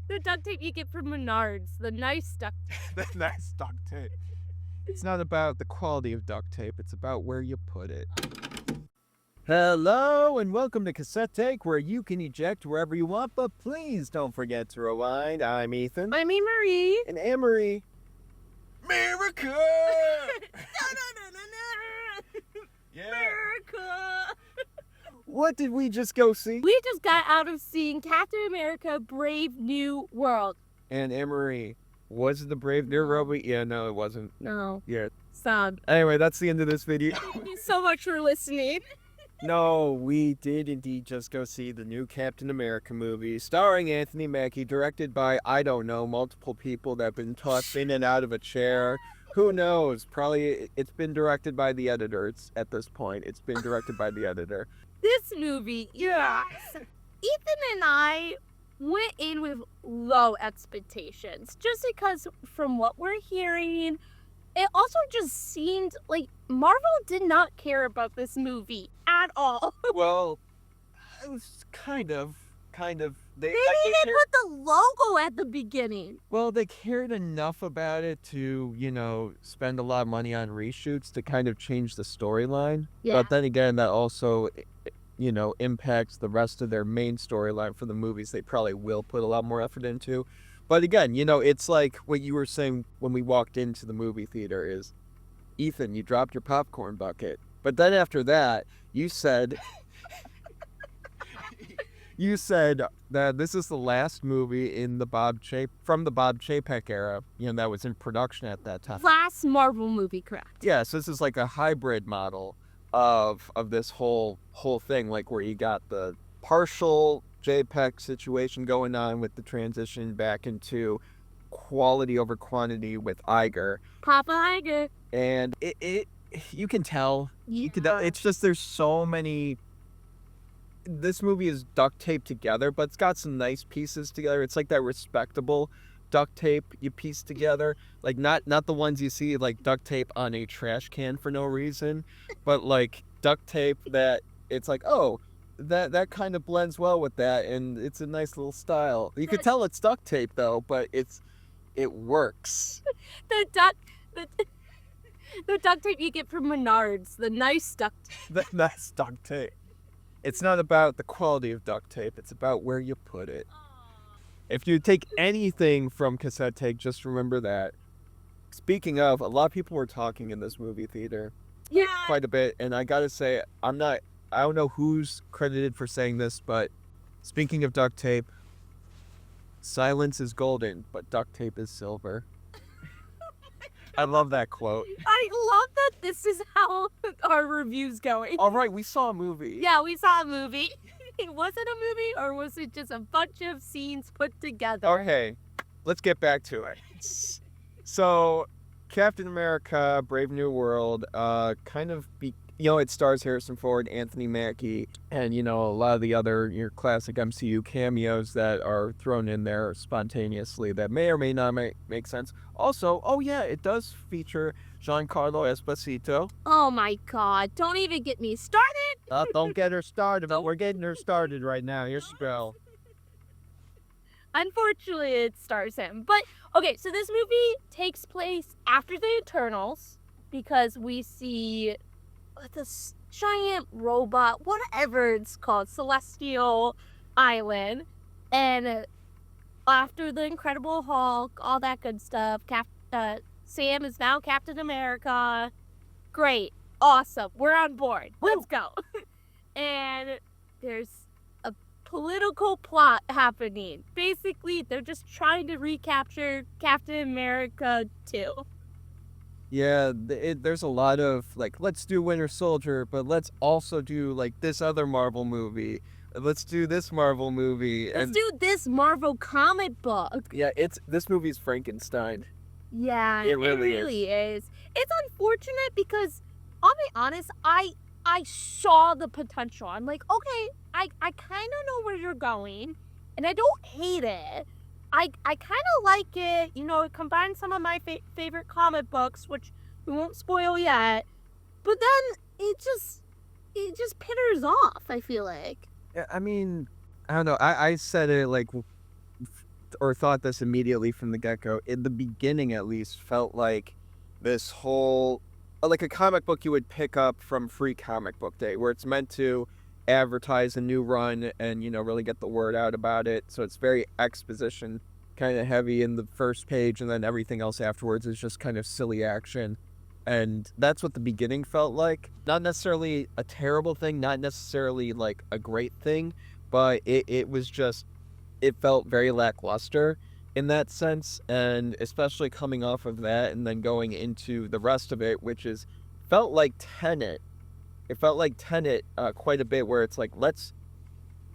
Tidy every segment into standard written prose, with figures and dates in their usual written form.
The duct tape you get from Menards. The nice duct tape. The nice duct tape. It's not about the quality of duct tape, it's about where you put it. Hello and welcome to Cassette Take, where you can eject wherever you want, but please don't forget to rewind. I'm Ethan. I'm Annmarie. And Annmarie. America! Yeah. America! What did we just go see? We just got out of seeing Captain America Brave New World. And Annmarie, was it the Brave New World? Yeah, no, it wasn't. No. Yeah. Sad. Anyway, that's the end of this video. Thank you so much for listening. No, we did indeed just go see the new Captain America movie, starring Anthony Mackie, directed by, I don't know, multiple people that have been tossed in and out of a chair. Who knows? Probably it's been directed by the editors at this point. It's been directed by the editor. This movie, yes. Ethan and I went in with low expectations just because from what we're hearing, it also just seemed like Marvel did not care about this movie at all. Well, it was kind of. They Maybe they put the logo at the beginning. Well, they cared enough about it to, spend a lot of money on reshoots to kind of change the storyline. Yeah. But then again, that also, impacts the rest of their main storyline for the movies they probably will put a lot more effort into. But again, it's like what you were saying when we walked into the movie theater is, Ethan, you dropped your popcorn bucket. But then after that, you said that this is the last movie in from the Bob Chapek era, that was in production at that time. Last Marvel movie, correct? Yeah, so this is like a hybrid model of this whole thing, like where you got the partial JPEG situation going on with the transition back into quality over quantity with Iger. Papa Iger. And you can tell. It's just there's so many. This movie is duct taped together, but it's got some nice pieces together. It's like that respectable duct tape you piece together, like not the ones you see like duct tape on a trash can for no reason, but like duct tape that it's like, oh, that kind of blends well with that, and it's a nice little style. You could tell it's duct tape though, but it works. The duct tape you get from Menards, the nice duct tape. The nice duct tape. It's not about the quality of duct tape, it's about where you put it. If you take anything from Cassette Take, just remember that. Speaking of, a lot of people were talking in this movie theater. Yeah. Quite a bit, and I gotta say, I don't know who's credited for saying this, but speaking of duct tape, silence is golden, but duct tape is silver. I love that quote. I love that this is how our review's going. All right, we saw a movie. Yeah, we saw a movie. Was it a movie or was it just a bunch of scenes put together? Okay, let's get back to it. So, Captain America, Brave New World, it stars Harrison Ford, Anthony Mackie, and, a lot of the other your classic MCU cameos that are thrown in there spontaneously that may or may not make sense. Also, oh yeah, it does feature Giancarlo Esposito. Oh my God, don't even get me started. Don't get her started, but we're getting her started right now. Here's Spell. Unfortunately, it stars him. But, okay, so this movie takes place after the Eternals because we see this giant robot, whatever it's called, Celestial Island, and after the Incredible Hulk, all that good stuff, Sam is now Captain America. Great, awesome, we're on board. Let's go. And there's a political plot happening. Basically, they're just trying to recapture Captain America 2. Yeah, there's a lot of, let's do Winter Soldier, but let's also do, this other Marvel movie. Let's do this Marvel movie. Let's do this Marvel comic book. Yeah, this movie's Frankenstein. Yeah, it really is. It's unfortunate because, I'll be honest, I saw the potential. I'm like, okay, I kind of know where you're going, and I don't hate it. I kind of like it. It combines some of my favorite comic books, which we won't spoil yet. But then it just pitters off, I feel like. Yeah, I mean, I don't know. I said it or thought this immediately from the get-go. In the beginning, at least, felt like this whole, like a comic book you would pick up from Free Comic Book Day, where it's meant to advertise a new run and, really get the word out about it. So it's very exposition kind of heavy in the first page, and then everything else afterwards is just kind of silly action. And that's what the beginning felt like. Not necessarily a terrible thing, not necessarily like a great thing, but it was just, it felt very lackluster in that sense. And especially coming off of that and then going into the rest of it, which is felt like Tenet. It felt like Tenet quite a bit, where it's like, let's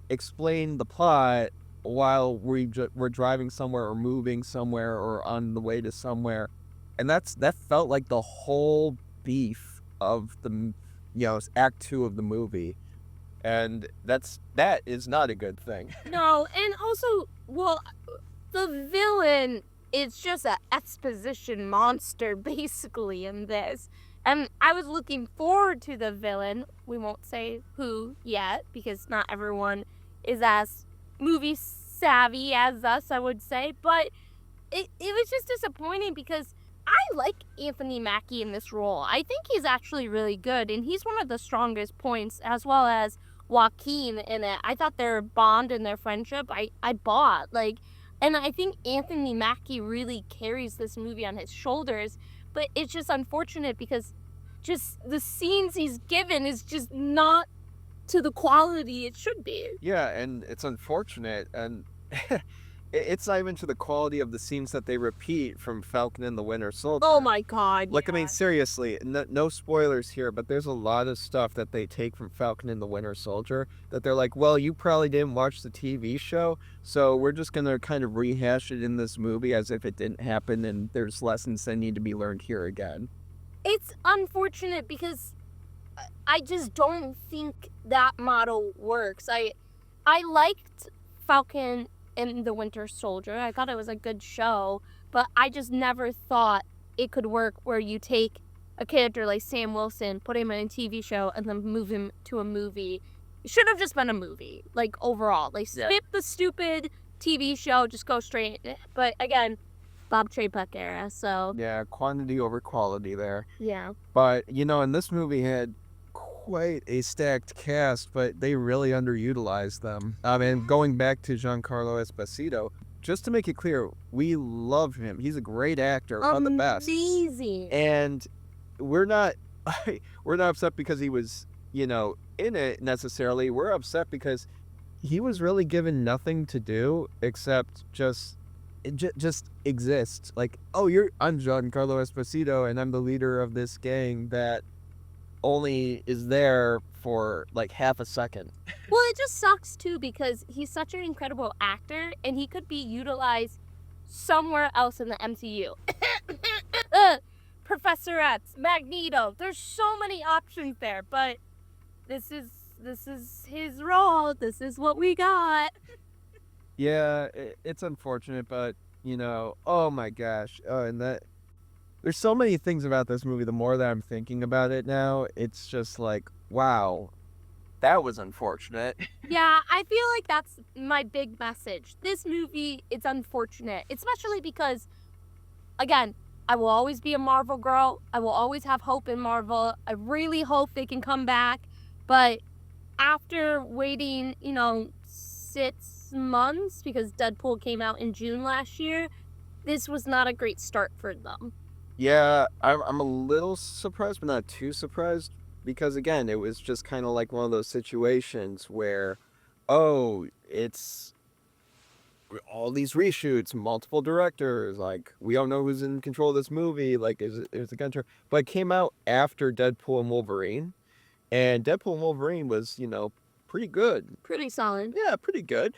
explain the plot while we're driving somewhere or moving somewhere or on the way to somewhere. And that felt like the whole beef of the act 2 of the movie. And that is not a good thing. No, and also, well, the villain is just an exposition monster basically in this. And I was looking forward to the villain. We won't say who yet, because not everyone is as movie savvy as us, I would say. But it was just disappointing because I like Anthony Mackie in this role. I think he's actually really good, and he's one of the strongest points, as well as Joaquin in it. I thought their bond and their friendship, I bought. And I think Anthony Mackie really carries this movie on his shoulders. But it's just unfortunate because just the scenes he's given is just not to the quality it should be. Yeah, and it's unfortunate, and it's not even to the quality of the scenes that they repeat from Falcon and the Winter Soldier. Oh my god. Like, yeah. I mean, seriously, no spoilers here, but there's a lot of stuff that they take from Falcon and the Winter Soldier that they're like, well, you probably didn't watch the TV show, so we're just going to kind of rehash it in this movie as if it didn't happen, and there's lessons that need to be learned here again. It's unfortunate because I just don't think that model works. I liked Falcon and the Winter Soldier. I thought it was a good show, but I just never thought it could work where you take a character like Sam Wilson, put him in a TV show, and then move him to a movie. It should have just been a movie, like, overall. Like, skip the stupid TV show, just go straight. But again, Bob Chapek era, so. Yeah, quantity over quality there. Yeah. But, and this movie had quite a stacked cast, but they really underutilized them. And going back to Giancarlo Esposito, just to make it clear, we love him. He's a great actor, one of the best. Amazing. And we're not upset because he was, in it necessarily. We're upset because he was really given nothing to do except just exist. Like, oh, I'm Giancarlo Esposito, and I'm the leader of this gang that only is there for like half a second. Well, it just sucks too because he's such an incredible actor and he could be utilized somewhere else in the MCU. Professor X, Magneto. There's so many options there, but this is his role. This is what we got. Yeah, it's unfortunate, but oh my gosh, and that. There's so many things about this movie. The more that I'm thinking about it now, it's just like, wow, that was unfortunate. Yeah, I feel like that's my big message. This movie, it's unfortunate, especially because, again, I will always be a Marvel girl. I will always have hope in Marvel. I really hope they can come back. But after waiting, 6 months, because Deadpool came out in June last year, this was not a great start for them. Yeah, I'm a little surprised, but not too surprised, because again, it was just kind of like one of those situations where, oh, it's all these reshoots, multiple directors, like, we don't know who's in control of this movie, like, is it gonna turn? But it came out after Deadpool and Wolverine, and Deadpool and Wolverine was, pretty good. Pretty solid. Yeah, pretty good.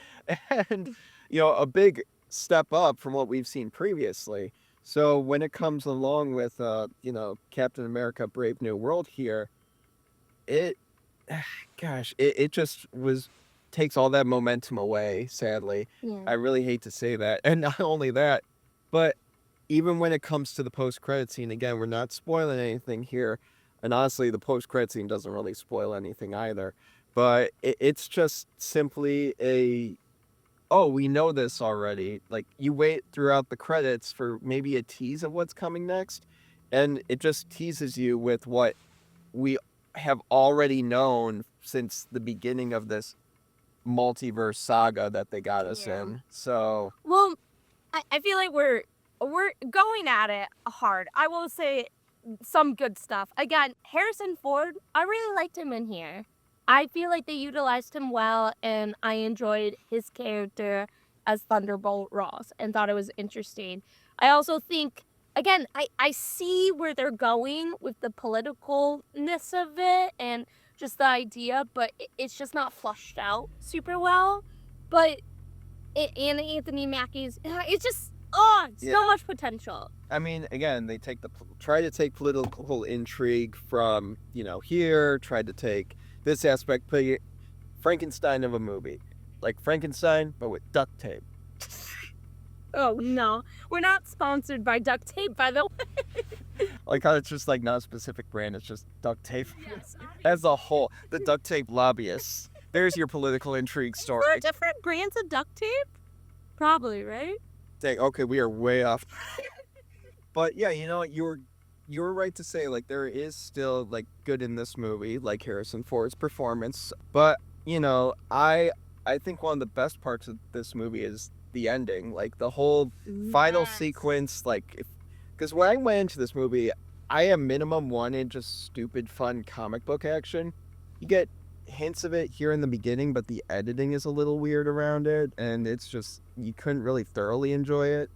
And, a big step up from what we've seen previously. So when it comes along with, Captain America Brave New World here, it just takes all that momentum away, sadly. Yeah. I really hate to say that. And not only that, but even when it comes to the post-credit scene, again, we're not spoiling anything here. And honestly, the post-credit scene doesn't really spoil anything either. But it's just simply oh, we know this already. Like, you wait throughout the credits for maybe a tease of what's coming next, and it just teases you with what we have already known since the beginning of this multiverse saga that they got us Yeah. in. So, Well, I feel like we're going at it hard. I will say some good stuff. Again, Harrison Ford, I really liked him in here. I feel like they utilized him well, and I enjoyed his character as Thunderbolt Ross and thought it was interesting. I also think, again, I see where they're going with the politicalness of it and just the idea, but it's just not flushed out super well. But and Anthony Mackie's, it's just, so much potential. I mean, again, they try to take political intrigue from, here, tried to take this aspect, but Frankenstein of a movie. Like Frankenstein, but with duct tape. Oh no, we're not sponsored by duct tape, by the way. Like how it's just like not a specific brand, it's just duct tape. Yes, As a whole, the duct tape lobbyists. There's your political intrigue story. Are there different brands of duct tape? Probably, right? Okay, we are way off. But yeah, you're right to say like there is still like good in this movie, like Harrison Ford's performance. But I think one of the best parts of this movie is the ending, like the whole final sequence. Like, because when I went into this movie, I at minimum wanted just stupid fun comic book action. You get hints of it here in the beginning, but the editing is a little weird around it, and it's just you couldn't really thoroughly enjoy it.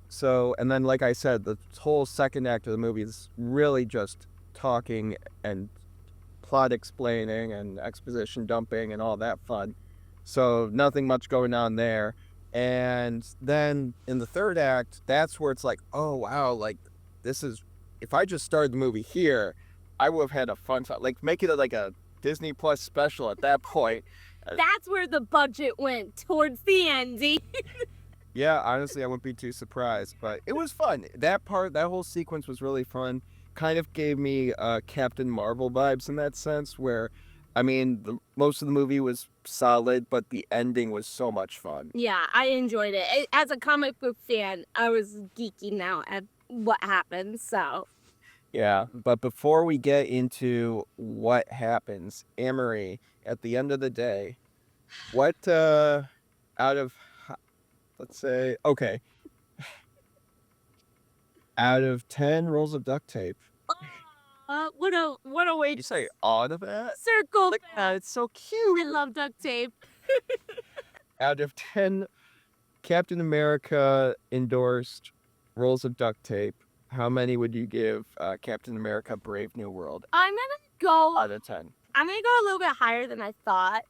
So, and then like I said, the whole second act of the movie is really just talking and plot explaining and exposition dumping and all that fun. So nothing much going on there. And then in the third act, that's where it's like, oh wow, like this is, if I just started the movie here, I would have had a fun time. Like make it like a Disney Plus special at that point. That's where the budget went, towards the ending. Yeah, honestly, I wouldn't be too surprised, but it was fun. That whole sequence was really fun. Kind of gave me Captain Marvel vibes in that sense, where, I mean, most of the movie was solid, but the ending was so much fun. Yeah, I enjoyed it. As a comic book fan, I was geeking out at what happened, so. Yeah, but before we get into what happens, Annmarie, at the end of the day, what out of, let's say, okay, out of 10 rolls of duct tape. What a way You say out of that? circle. Look at that, it's so cute. I love duct tape. Out of 10 Captain America endorsed rolls of duct tape, how many would you give Captain America Brave New World I'm gonna go out of 10? I'm gonna go a little bit higher than I thought.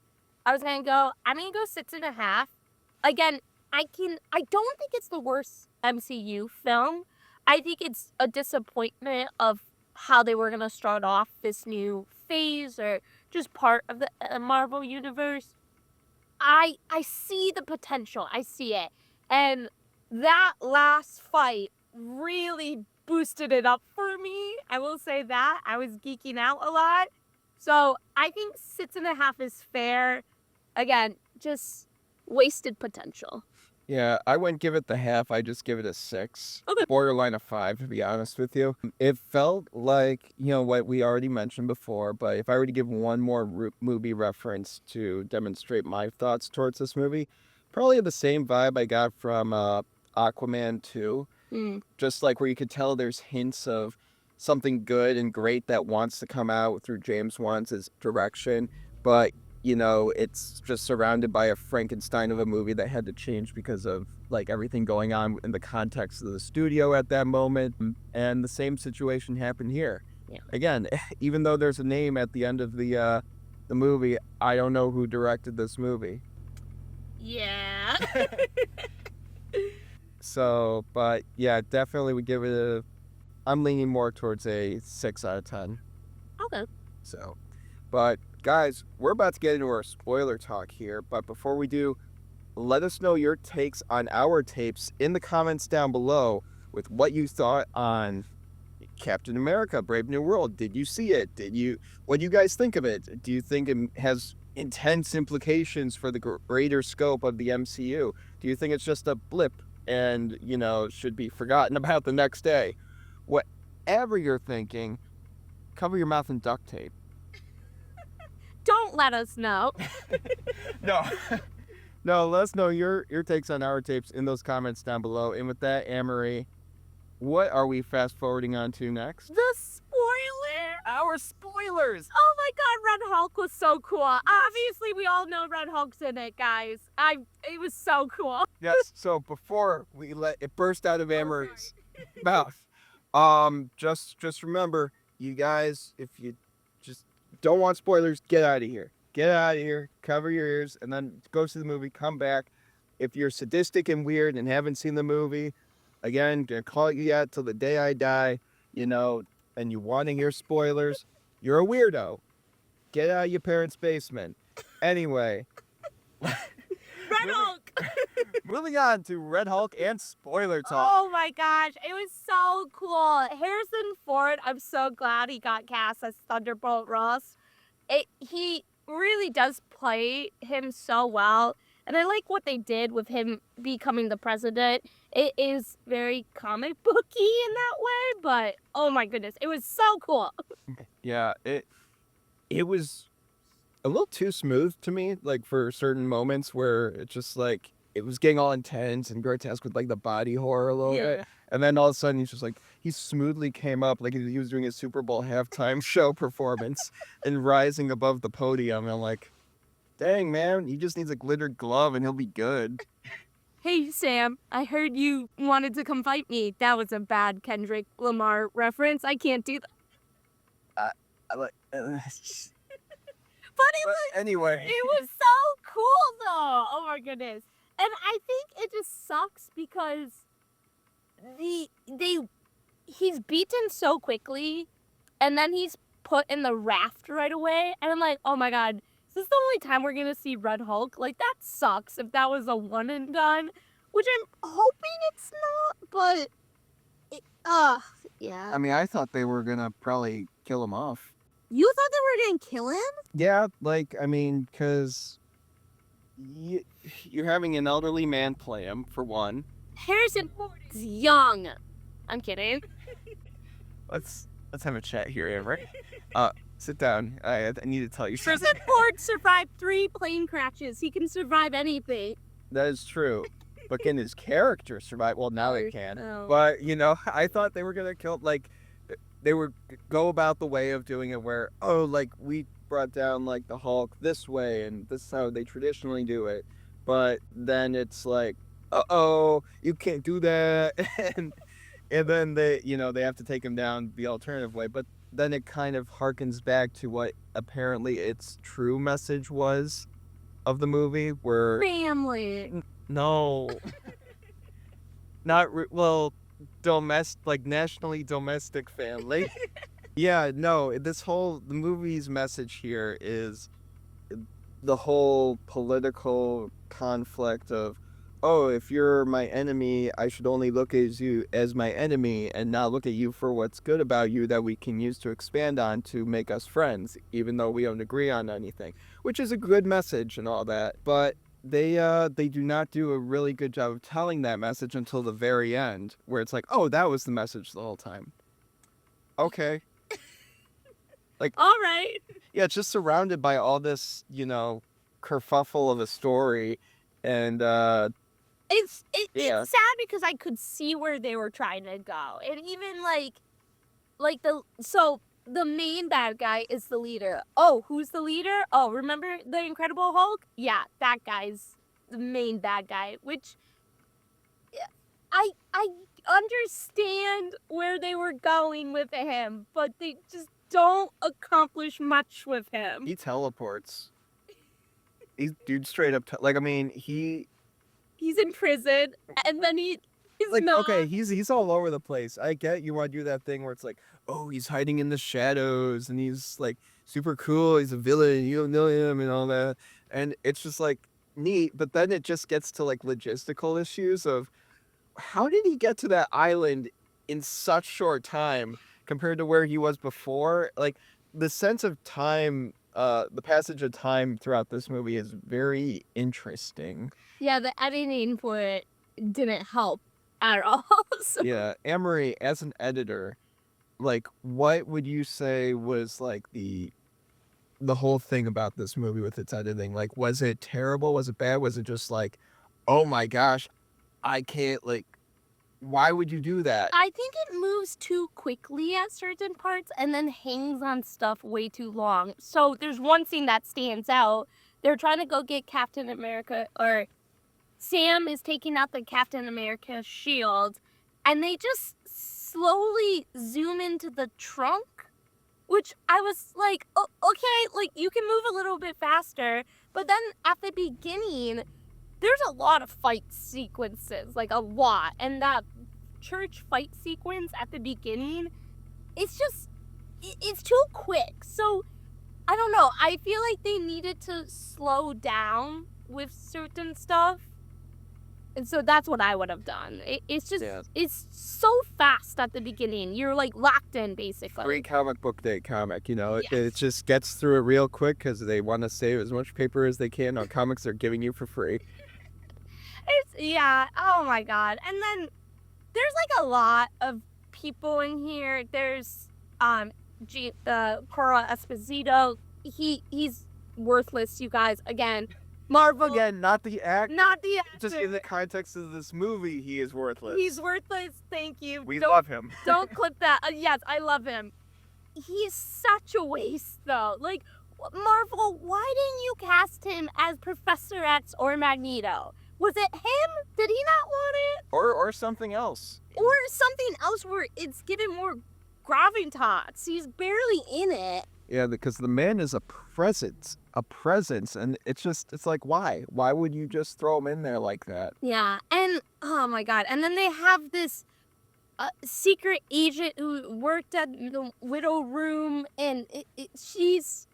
I'm gonna go 6.5. Again, I don't think it's the worst MCU film. I think it's a disappointment of how they were gonna start off this new phase or just part of the Marvel universe. I see the potential. I see it. And that last fight really boosted it up for me. I will say that. I was geeking out a lot. So I think 6.5 is fair. Again, just wasted potential. Yeah, I wouldn't give it the half. I just give it a 6. Okay. Borderline a 5, to be honest with you. It felt like, what we already mentioned before, but if I were to give one more movie reference to demonstrate my thoughts towards this movie, probably the same vibe I got from Aquaman 2. Just like where you could tell there's hints of something good and great that wants to come out through James Wan's direction, but it's just surrounded by a Frankenstein of a movie that had to change because of like everything going on in the context of the studio at that moment. And the same situation happened here. Yeah. Again, even though there's a name at the end of the movie, I don't know who directed this movie. Yeah. So, but yeah, definitely would give it I'm leaning more towards a 6 out of 10. Okay. So, but guys, we're about to get into our spoiler talk here, but before we do, let us know your takes on our tapes in the comments down below with what you thought on Captain America Brave New World. Did you see it? What do you guys think of it? Do you think it has intense implications for the greater scope of the MCU? Do you think it's just a blip and, should be forgotten about the next day? Whatever you're thinking, cover your mouth in duct tape. Don't let us know. No. No, let us know your takes on our tapes in those comments down below. And with that, Annmarie, what are we fast forwarding on to next? The spoiler. Our spoilers. Oh my God, Red Hulk was so cool. Obviously, we all know Red Hulk's in it, guys. It was so cool. Yes. So before we let it burst out of Annmarie's mouth, just remember, you guys, if you just don't want spoilers, get out of here. Get out of here. Cover your ears, and then go see the movie. Come back. If you're sadistic and weird and haven't seen the movie, again, gonna call you out till the day I die. And you want to hear spoilers, you're a weirdo. Get out of your parents' basement. Anyway. Red Hulk! Moving on to Red Hulk and spoiler talk. Oh my gosh, it was so cool. Harrison Ford, I'm so glad he got cast as Thunderbolt Ross. He really does play him so well. And I like what they did with him becoming the president. It is very comic booky in that way, but oh my goodness, it was so cool. Yeah, it was a little too smooth to me, like for certain moments where it's just like it was getting all intense and grotesque with like the body horror a little bit. And then all of a sudden he's just like, he smoothly came up like he was doing a Super Bowl halftime show performance and rising above the podium. And I'm like, dang, man, he just needs a glittered glove and he'll be good. Hey, Sam, I heard you wanted to come fight me. That was a bad Kendrick Lamar reference. I can't do that. But anyway. It was so cool, though. Oh, my goodness. And I think it just sucks because he's beaten so quickly, and then he's put in the raft right away. And I'm like, oh, my God. Is this the only time we're going to see Red Hulk? Like, that sucks if that was a one and done, which I'm hoping it's not, but, yeah. I mean, I thought they were going to probably kill him off. You thought they were going to kill him? Yeah, because you're having an elderly man play him, for one. Harrison Ford is young. I'm kidding. Let's have a chat here, Amber. Sit down. I need to tell you something. Harrison Ford survived 3 plane crashes. He can survive anything. That is true. But can his character survive? Well, now they can. Oh. But, I thought they were going to kill, they would go about the way of doing it where, we brought down, the Hulk this way, and this is how they traditionally do it. But then it's like, uh-oh, you can't do that. and then they have to take him down the alternative way. But then it kind of harkens back to what apparently its true message was of the movie, where... Family. No. Nationally domestic family. Yeah, no, the movie's message here is the whole political conflict of, oh, if you're my enemy, I should only look at you as my enemy and not look at you for what's good about you that we can use to expand on to make us friends, even though we don't agree on anything, which is a good message and all that. But they do not do a really good job of telling that message until the very end, where it's like, oh, that was the message the whole time. Okay. All right. Yeah, it's just surrounded by all this, kerfuffle of a story, and It's sad because I could see where they were trying to go, and even the main bad guy is the leader. Oh, who's the leader? Oh, remember the Incredible Hulk? Yeah, that guy's the main bad guy. Which I understand where they were going with him, but they just don't accomplish much with him. He teleports. Dude straight up, he's in prison, and then he's not. Okay, he's all over the place. I get you want to do that thing where it's like, oh, he's hiding in the shadows, and he's super cool. He's a villain. You don't know him and all that, and it's just neat. But then it just gets to logistical issues of how did he get to that island in such short time compared to where he was before? The sense of time the passage of time throughout this movie is very interesting. Yeah, the editing for it didn't help at all. So. Yeah, Annmarie, as an editor, like, what would you say was like the whole thing about this movie with its editing? Like, was it terrible? Was it bad? Was it just like, oh my gosh, I can't, like, why would you do that? I think it moves too quickly at certain parts and then hangs on stuff way too long. So there's one scene that stands out. They're trying to go get Captain America, or Sam is taking out the Captain America shield, and they just slowly zoom into the trunk, which I was like, oh, okay, like, you can move a little bit faster. But then at the beginning, there's a lot of fight sequences, like a lot. And that church fight sequence at the beginning, it's just, it's too quick. So, I don't know. I feel like they needed to slow down with certain stuff. And so that's what I would have done. It's just, it's so fast at the beginning. You're like locked in, basically. Free comic book day comic, you know? Yes. It just gets through it real quick because they want to save as much paper as they can on comics they're giving you for free. Yeah, oh my god. And then there's like a lot of people in here. There's Cora Esposito. He's worthless, you guys. Again, Marvel. Again, not the actor. Not the actor. Just in the context of this movie, he is worthless. He's worthless. Thank you. We love him. Don't clip that. Yes, I love him. He's such a waste, though. Like, Marvel, why didn't you cast him as Professor X or Magneto? Was it him? Did he not want it? Or something else. Or something else where it's given more gravitas. He's barely in it. Yeah, because the man is a presence, and it's like, why? Why would you just throw him in there like that? Yeah, and oh my god, and then they have this secret agent who worked at the widow room, and she's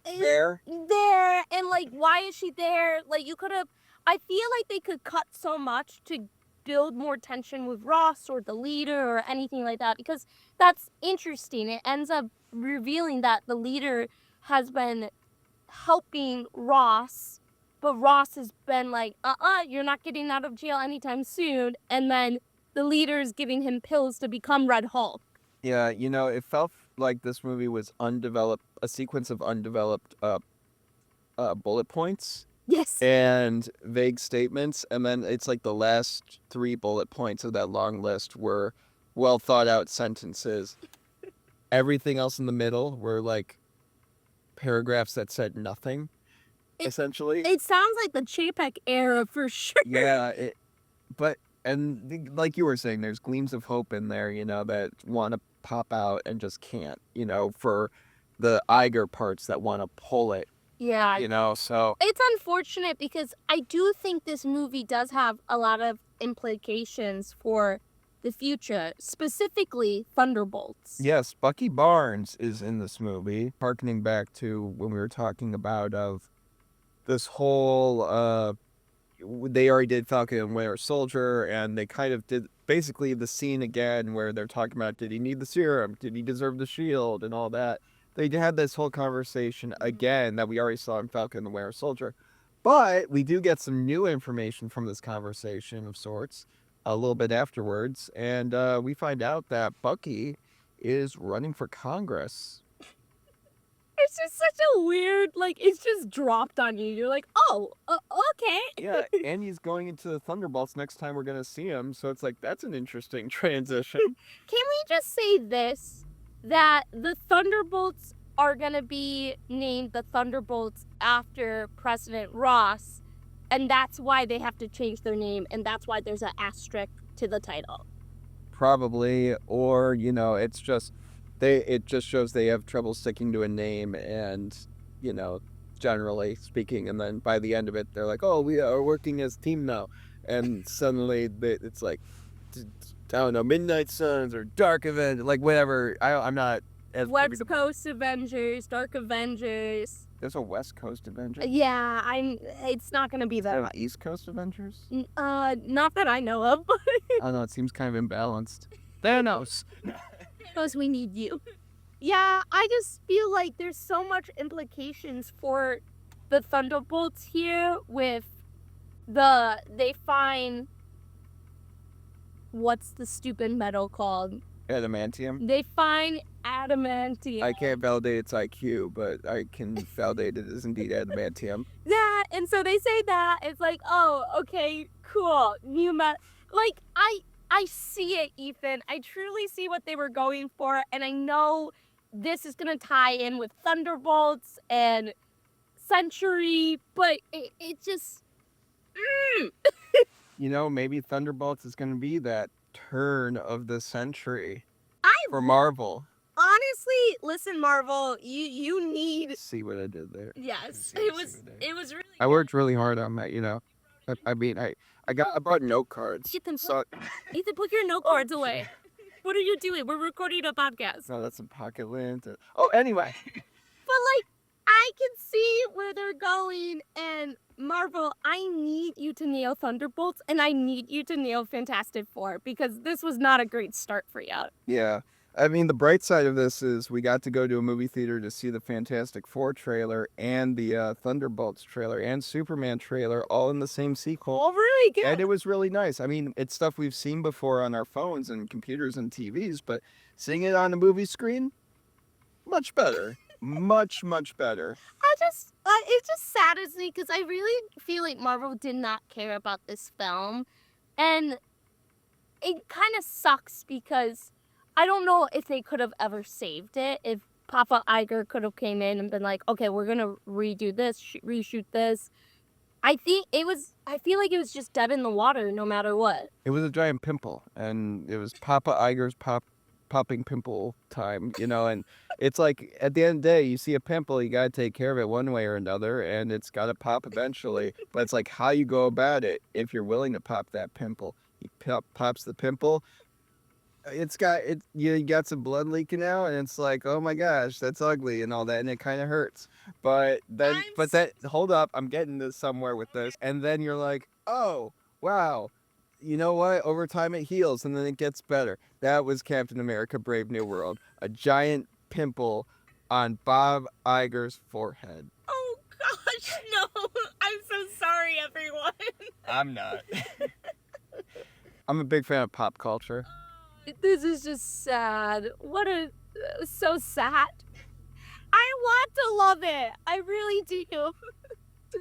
there, and like, why is she there? Like, you could have, I feel like they could cut so much to build more tension with Ross or the leader or anything like that, because that's interesting. It ends up revealing that the leader has been helping Ross, but Ross has been like, you're not getting out of jail anytime soon, and then the leader is giving him pills to become Red Hulk. Yeah, you know, it felt like this movie was a sequence of undeveloped bullet points. Yes. And vague statements, and then it's like the last 3 bullet points of that long list were well thought out sentences. Everything else in the middle were like paragraphs that said nothing, essentially. It sounds like the Chapek era for sure. Yeah, like you were saying, there's gleams of hope in there, you know, that want to pop out and just can't, you know, for the Iger parts that want to pull it. Yeah. You know, so it's unfortunate because I do think this movie does have a lot of implications for the future, specifically Thunderbolts. Yes, Bucky Barnes is in this movie, harkening back to when we were talking about this whole they already did Falcon and Winter Soldier, and they kind of did basically the scene again where they're talking about, did he need the serum, did he deserve the shield, and all that. They had this whole conversation again that we already saw in Falcon and the Winter Soldier. But we do get some new information from this conversation of sorts a little bit afterwards. And we find out that Bucky is running for Congress. It's just such a weird, like, it's just dropped on you. You're like, oh, okay. Yeah, and he's going into the Thunderbolts next time we're going to see him. So it's like, that's an interesting transition. Can we just say this? That the Thunderbolts are going to be named the Thunderbolts after President Ross, and that's why they have to change their name, and that's why there's an asterisk to the title. Probably, or, you know, it just shows they have trouble sticking to a name, and, you know, generally speaking, and then by the end of it, they're like, oh, we are working as a team now, and suddenly it's like, I don't know, Midnight Suns or Dark Avengers, like whatever. I'm not as West Coast Avengers, Dark Avengers. There's a West Coast Avengers. Yeah, it's not gonna be that. East Coast Avengers. Not that I know of. I don't know. It seems kind of imbalanced. Thanos. Thanos, we need you. Yeah, I just feel like there's so much implications for the Thunderbolts here with they find what's the stupid metal called? Adamantium. They find adamantium. I can't validate its IQ, but I can validate it is indeed adamantium. Yeah, and so they say that it's like, oh, okay, cool, new metal. Like I see it, Ethan. I truly see what they were going for, and I know this is gonna tie in with Thunderbolts and Century, but it just. You know, maybe Thunderbolts is going to be that turn of the century I for Marvel. honestly, listen, Marvel, you need. See what I did there? Yes, See it what I was did there? it was really. I worked really hard on that, you know. I mean, I brought note cards. Ethan, So Ethan, put your note cards away. What are you doing? We're recording a podcast. no, that's some pocket lint. Oh, anyway. But like, I can see where they're going, and Marvel, I need you to nail Thunderbolts, and I need you to nail Fantastic Four, because this was not a great start for you. Yeah. I mean, the bright side of this is we got to go to a movie theater to see the Fantastic Four trailer and the Thunderbolts trailer and Superman trailer all in the same sequel. All really good. And it was really nice. I mean, it's stuff we've seen before on our phones and computers and TVs, but seeing it on a movie screen, much better. Much, much better. It just saddens me because I really feel like Marvel did not care about this film, and it kind of sucks because I don't know if they could have ever saved it, if Papa Iger could have came in and been like, okay, we're gonna redo this, reshoot this. I feel like it was just dead in the water no matter what. It was a giant pimple, and it was Papa Iger's popping pimple time, you know, and it's like at the end of the day, you see a pimple, you gotta take care of it one way or another, and it's gotta pop eventually. But it's like how you go about it if you're willing to pop that pimple. He pops the pimple. You got some blood leaking out, and it's like, oh my gosh, that's ugly and all that, and it kind of hurts. But then, hold up, I'm getting this somewhere with this, and then you're like, oh wow, you know what? Over time it heals, and then it gets better. That was Captain America: Brave New World, a giant pimple on Bob Iger's forehead. Oh gosh, no! I'm so sorry, everyone. I'm not. I'm a big fan of pop culture. This is just sad. So sad. I want to love it. I really do.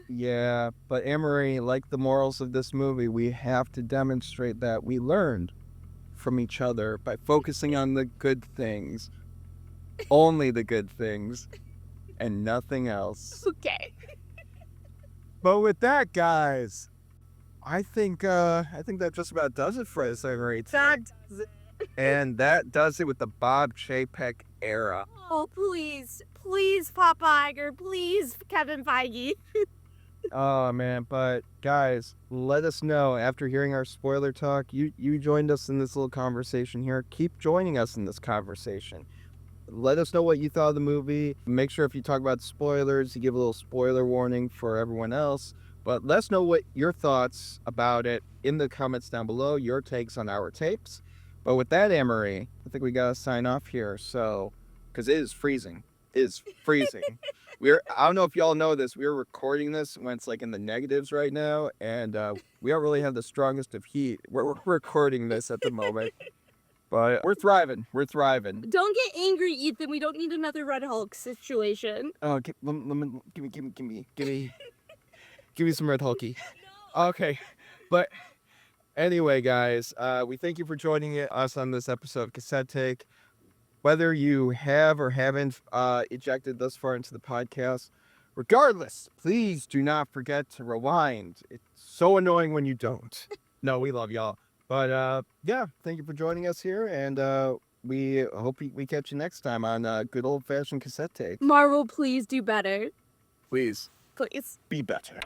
Yeah, but Annmarie, like the morals of this movie, we have to demonstrate that we learned from each other by focusing on the good things. Only the good things. And nothing else. Okay. But with that, guys, I think that just about does it for us, Annmarie. That does it. And that does it with the Bob Chapek era. Oh, please. Please, Papa Iger. Please, Kevin Feige. Oh man, but guys, let us know after hearing our spoiler talk. You joined us in this little conversation here. Keep joining us in this conversation. Let us know what you thought of the movie. Make sure if you talk about spoilers, you give a little spoiler warning for everyone else. But let us know what your thoughts about it in the comments down below, your takes on our tapes. But with that, Annmarie, I think we gotta sign off here. So, because it is freezing. It is freezing. I don't know if y'all know this. We're recording this when it's like in the negatives right now, and we don't really have the strongest of heat. We're recording this at the moment, but we're thriving. We're thriving. Don't get angry, Ethan. We don't need another Red Hulk situation. Oh, give me some Red Hulky. Okay, but anyway, guys, we thank you for joining us on this episode of Cassette Take. Whether you have or haven't ejected thus far into the podcast, regardless, please do not forget to rewind. It's so annoying when you don't. No, we love y'all. But yeah, thank you for joining us here, and we hope we catch you next time on good old-fashioned Cassette Take. Marvel, please do better. Please. Please. Be better.